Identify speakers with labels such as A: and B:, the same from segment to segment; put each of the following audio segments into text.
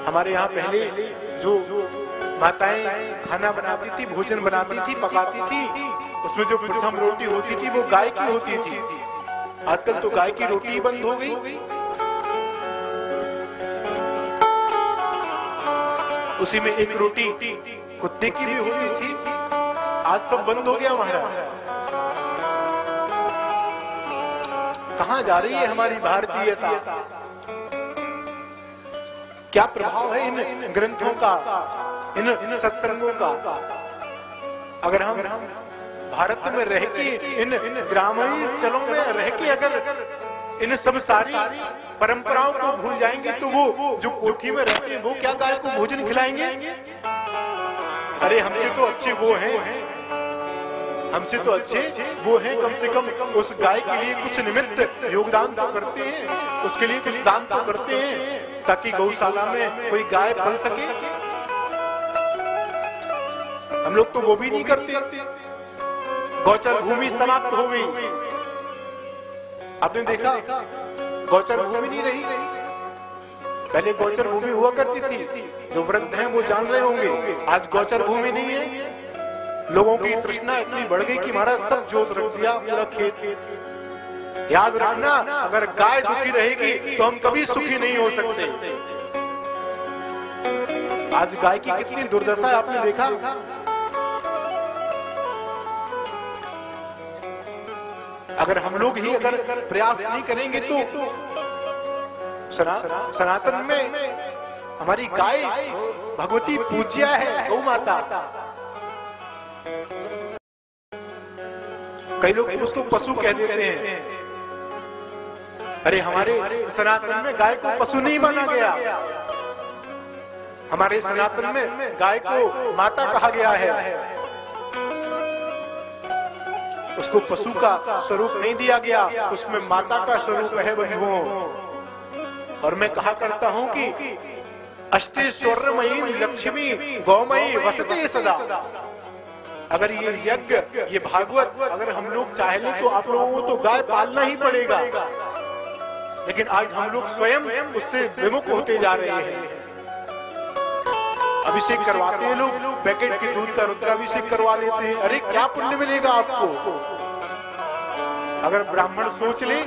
A: हमारे यहाँ पहले जो माताएं खाना बनाती थी, भोजन बनाती थी, पकाती थी, उसमें जो प्रथम रोटी होती थी वो गाय की होती थी। आजकल तो गाय की रोटी बंद हो गई, उसी में एक रोटी कुत्ते की भी होती थी। आज सब बंद हो गया महाराज। कहां जा रही है हमारी भारतीयता? क्या प्रभाव है इन ग्रंथों का, इन सत्संगों का? अगर हम भारत में रह के, इन ग्रामीण चलों में रह के अगर इन सब सारी परंपराओं को भूल जाएंगे तो वो जो कोठी में रहते हैं वो क्या गाय को भोजन खिलाएंगे? अरे हमसे तो अच्छे वो हैं, हमसे तो अच्छे वो हैं, कम से कम उस गाय के लिए कुछ निमित्त योगदान तो करते हैं, उसके लिए कुछ दान तो करते हैं ताकि गौशाला में कोई गाय पल सके। हम लोग तो वो भी नहीं करते। गौचर भूमि समाप्त हो गई। आपने देखा गौचर भूमि नहीं रही। पहले गौचर भूमि हुआ करती थी, जो वृद्ध हैं वो जान रहे होंगे। आज गौचर भूमि नहीं है। लोगों की तृष्णा इतनी बढ़ गई कि महाराज सब जोत रख दिया, पूरा खेत। याद रखना, अगर गाय दुखी रहेगी तो हम कभी सुखी नहीं हो सकते। आज गाय की कितनी दुर्दशा है, आपने देखा? अगर हम लोग ही अगर प्रयास नहीं करेंगे तो सनातन में हमारी गाय भगवती पूज्या है, गौ माता। कई लोग उसको पशु कह देते हैं। अरे हमारे सनातन में गाय को पशु नहीं माना गया। हमारे सनातन में गाय को माता कहा गया है। उसको पशु का स्वरूप नहीं दिया गया, उसमें माता का स्वरूप है बंधुओं। और मैं कहा करता हूं कि अष्टेश्वर्यमयी लक्ष्मी गौमयी वसते सदा। अगर ये यज्ञ, ये भागवत अगर हम लोग चाहे लें तो आप लोगों को तो गाय पालना ही पड़ेगा। लेकिन आज हम लोग स्वयं उससे विमुख होते जा रहे हैं। अभिषेक करवाते हैं लोग, पैकेट के दूध का रुद्राभिषेक करवा लेते हैं। अरे क्या पुण्य मिलेगा आपको? अगर ब्राह्मण सोच ले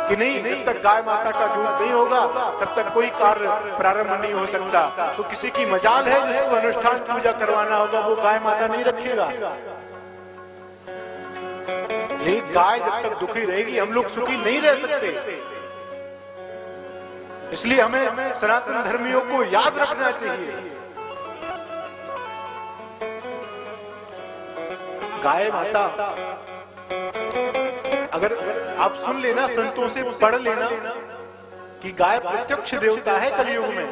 A: कि नहीं, जब तक गाय माता का दूध नहीं होगा तब तक कोई कार्य प्रारंभ नहीं हो सकता, तो किसी की मजाल है जिसको अनुष्ठान पूजा करवाना होगा, वो गाय माता नहीं रखेगा। लेकिन गाय जब तक दुखी रहेगी हम लोग सुखी नहीं रह सकते। इसलिए हमें सनातन धर्मियों को याद रखना चाहिए। गाय माता, अगर आप सुन लेना, संतों से पढ़ लेना कि गाय प्रत्यक्ष देवता है कलयुग में।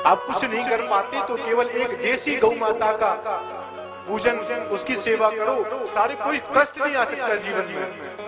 A: आप कुछ नहीं कर पाते तो केवल एक देसी गौ माता का पूजन, उसकी सेवा करो, सारे कोई कष्ट नहीं आ सकता जीवन में।